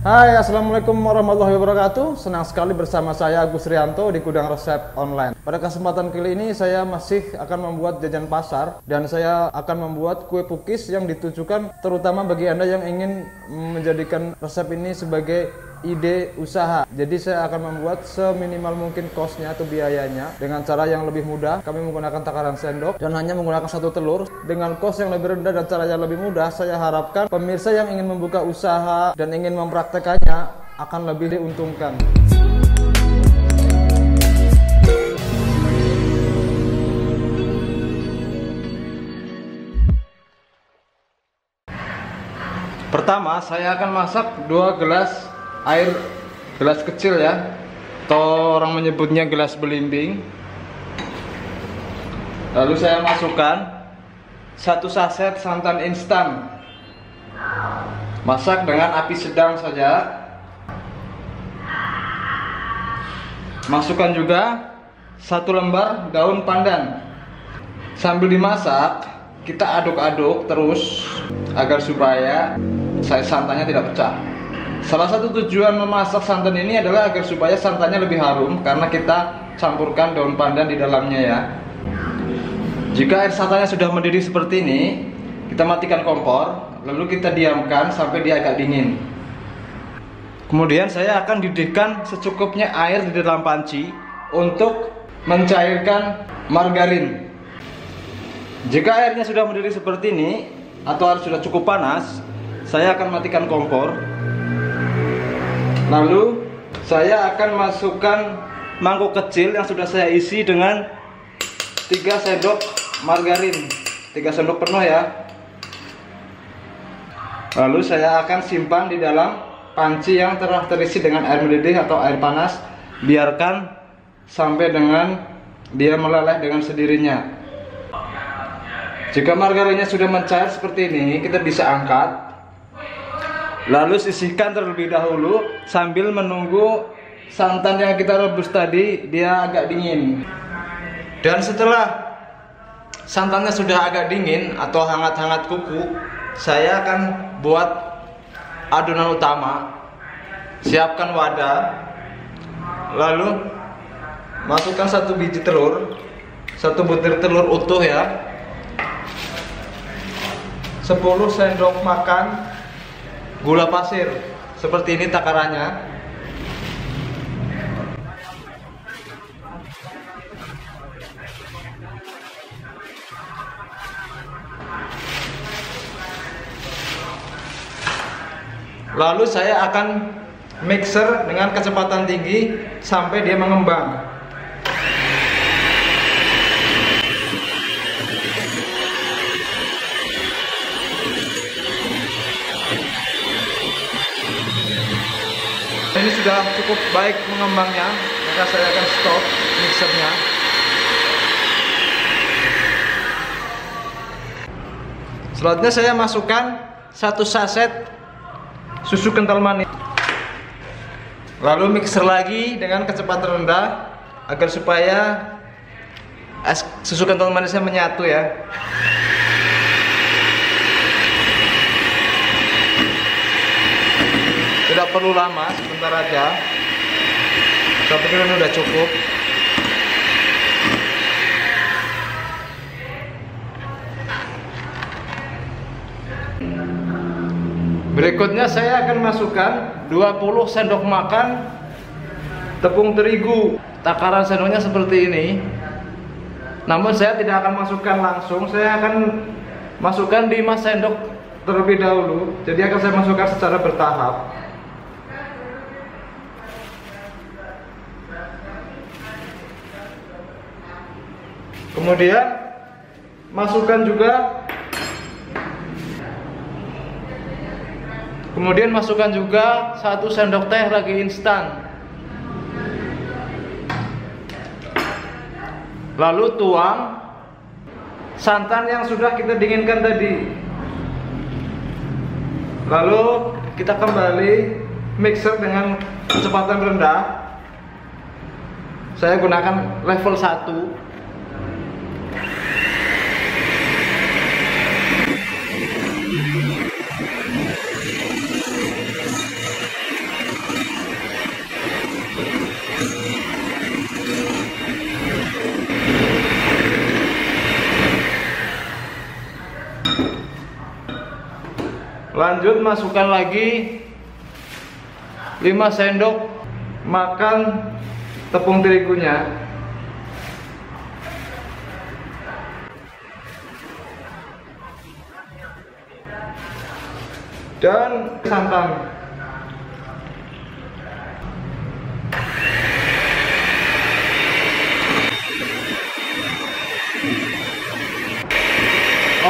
Hai, assalamualaikum warahmatullahi wabarakatuh. Senang sekali bersama saya Agus Rianto di Gudang Resep Online. Pada kesempatan kali ini saya masih akan membuat jajan pasar dan saya akan membuat kue pukis yang ditujukan terutama bagi Anda yang ingin menjadikan resep ini sebagai ide usaha. Jadi saya akan membuat seminimal mungkin cost-nya atau biayanya dengan cara yang lebih mudah. Kami menggunakan takaran sendok dan hanya menggunakan 1 telur dengan cost yang lebih rendah dan cara yang lebih mudah. Saya harapkan pemirsa yang ingin membuka usaha dan ingin mempraktekannya akan lebih diuntungkan. Pertama, saya akan masak 2 gelas air, gelas kecil ya, atau orang menyebutnya gelas belimbing. Lalu saya masukkan 1 saset santan instan. Masak dengan api sedang saja. Masukkan juga 1 lembar daun pandan. Sambil dimasak, kita aduk-aduk terus agar supaya santannya tidak pecah. Salah satu tujuan memasak santan ini adalah agar supaya santannya lebih harum karena kita campurkan daun pandan di dalamnya ya. Jika air santannya sudah mendidih seperti ini, kita matikan kompor, lalu kita diamkan sampai dia agak dingin. Kemudian saya akan didihkan secukupnya air di dalam panci untuk mencairkan margarin. Jika airnya sudah mendidih seperti ini atau air sudah cukup panas, saya akan matikan kompor. Lalu saya akan masukkan mangkuk kecil yang sudah saya isi dengan 3 sendok margarin, 3 sendok penuh ya. Lalu saya akan simpan di dalam panci yang telah terisi dengan air mendidih atau air panas. Biarkan sampai dengan dia meleleh dengan sendirinya. Jika margarinnya sudah mencair seperti ini, kita bisa angkat. Lalu sisihkan terlebih dahulu sambil menunggu santan yang kita rebus tadi dia agak dingin. Dan setelah santannya sudah agak dingin atau hangat-hangat kuku, saya akan buat adonan utama. Siapkan wadah. Lalu masukkan 1 biji telur, 1 butir telur utuh ya, 10 sendok makan gula pasir, seperti ini takarannya. Lalu saya akan mixer dengan kecepatan tinggi sampai dia mengembang. Ini sudah cukup baik mengembangnya, maka saya akan stop mixernya. Selanjutnya saya masukkan 1 saset susu kental manis. Lalu mixer lagi dengan kecepatan rendah agar supaya susu kental manisnya menyatu ya. Tidak perlu lama, sebentar aja. Saya pikir ini udah cukup. Berikutnya saya akan masukkan 20 sendok makan tepung terigu. Takaran sendoknya seperti ini. Namun saya tidak akan masukkan langsung, saya akan masukkan 5 sendok terlebih dahulu. Jadi akan saya masukkan secara bertahap. Kemudian masukkan juga 1 sendok teh ragi instan. Lalu tuang santan yang sudah kita dinginkan tadi. Lalu kita kembali mixer dengan kecepatan rendah. Saya gunakan level 1. Lanjut masukkan lagi 5 sendok makan tepung terigunya. Dan santan.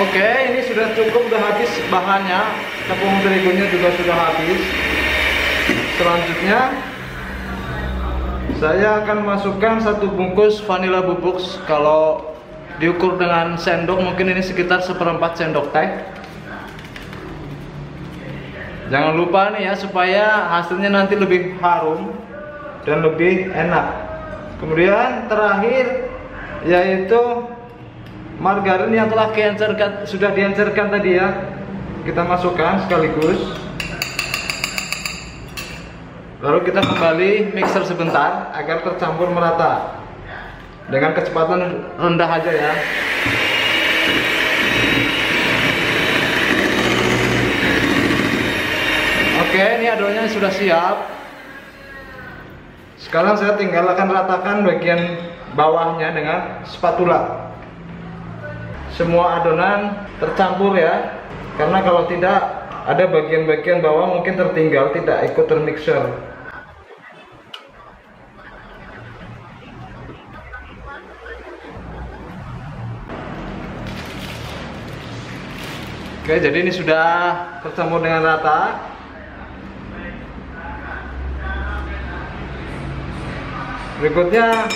Oke, ini sudah cukup, sudah habis bahannya. Tepung terigunya juga sudah habis. Selanjutnya saya akan masukkan 1 bungkus vanilla bubuk. Kalau diukur dengan sendok mungkin ini sekitar 1/4 sendok teh. Jangan lupa nih ya, supaya hasilnya nanti lebih harum dan lebih enak. Kemudian terakhir yaitu margarin yang telah sudah diencerkan tadi ya, kita masukkan sekaligus. Lalu kita kembali mixer sebentar agar tercampur merata dengan kecepatan rendah aja ya. Oke, ini adonannya sudah siap. Sekarang saya tinggal akan ratakan bagian bawahnya dengan spatula. Semua adonan tercampur ya, karena kalau tidak ada bagian-bagian bawah mungkin tertinggal, tidak ikut termixer. Oke, jadi ini sudah tercampur dengan rata. Berikutnya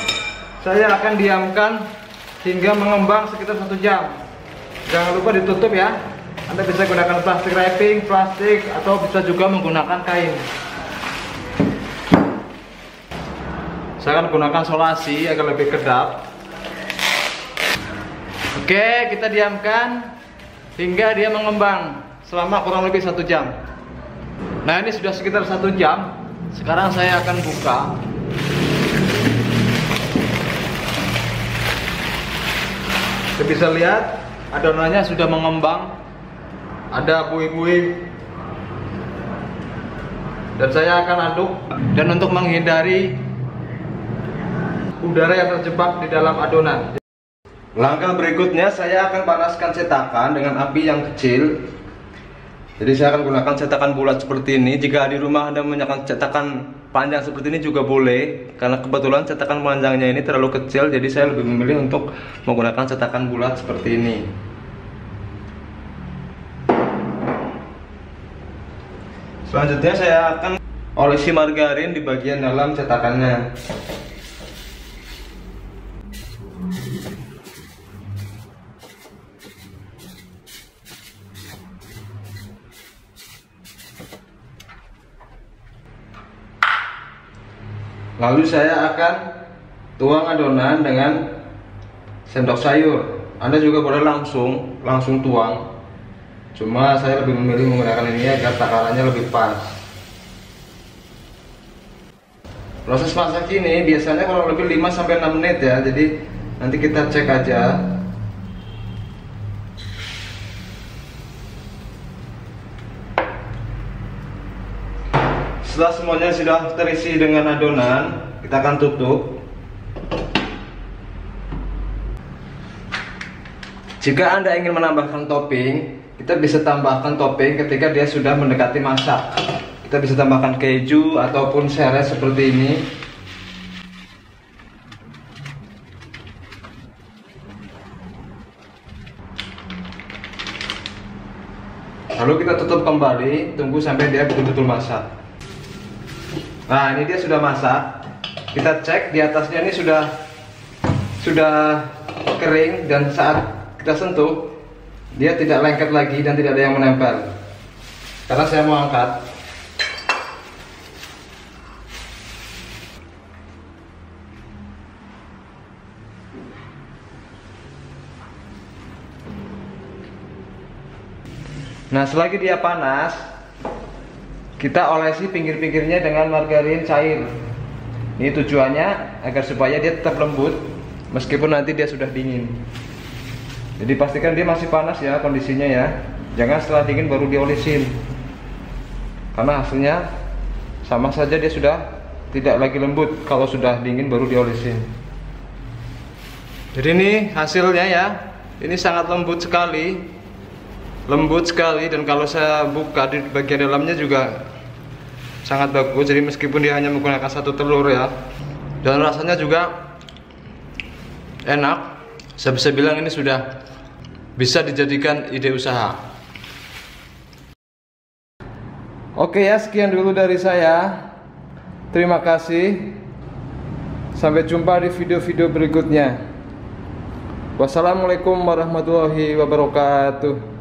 saya akan diamkan hingga mengembang sekitar 1 jam. Jangan lupa ditutup ya. Anda bisa gunakan plastik wrapping, plastik, atau bisa juga menggunakan kain. Saya akan gunakan solasi agar lebih kedap. Oke, kita diamkan hingga dia mengembang selama kurang lebih 1 jam. Nah, ini sudah sekitar 1 jam. Sekarang saya akan buka. Kita bisa lihat adonannya sudah mengembang, ada buih-buih, dan saya akan aduk. Dan untuk menghindari udara yang terjebak di dalam adonan, langkah berikutnya saya akan panaskan cetakan dengan api yang kecil. Jadi saya akan gunakan cetakan bulat seperti ini. Jika di rumah Anda menggunakan cetakan panjang seperti ini juga boleh, karena kebetulan cetakan panjangnya ini terlalu kecil, jadi saya lebih memilih untuk menggunakan cetakan bulat seperti ini. Selanjutnya saya akan olesi margarin di bagian dalam cetakannya. Lalu saya akan tuang adonan dengan sendok sayur. Anda juga boleh langsung tuang. Cuma saya lebih memilih menggunakan ini agar takarannya lebih pas. Proses masak ini biasanya kurang lebih 5-6 menit ya. Jadi nanti kita cek aja. Setelah semuanya sudah terisi dengan adonan, kita akan tutup. Jika Anda ingin menambahkan topping, kita bisa tambahkan topping ketika dia sudah mendekati masak. Kita bisa tambahkan keju ataupun serai seperti ini. Lalu kita tutup kembali, tunggu sampai dia betul-betul masak. Nah, ini dia sudah masak. Kita cek di atasnya ini sudah kering, dan saat kita sentuh dia tidak lengket lagi dan tidak ada yang menempel. Karena saya mau angkat. Nah, selagi dia panas, kita olesi pinggir-pinggirnya dengan margarin cair. Ini tujuannya agar supaya dia tetap lembut meskipun nanti dia sudah dingin. Jadi pastikan dia masih panas ya kondisinya ya. Jangan setelah dingin baru diolesin. karena hasilnya sama saja, dia sudah tidak lagi lembut. Kalau sudah dingin baru diolesin. Jadi ini hasilnya ya, ini sangat lembut sekali, dan kalau saya buka di bagian dalamnya juga sangat bagus. Jadi meskipun dia hanya menggunakan 1 telur ya, dan rasanya juga enak, saya bisa bilang ini sudah bisa dijadikan ide usaha. Oke ya, sekian dulu dari saya. Terima kasih. Sampai jumpa di video-video berikutnya. Wassalamualaikum warahmatullahi wabarakatuh.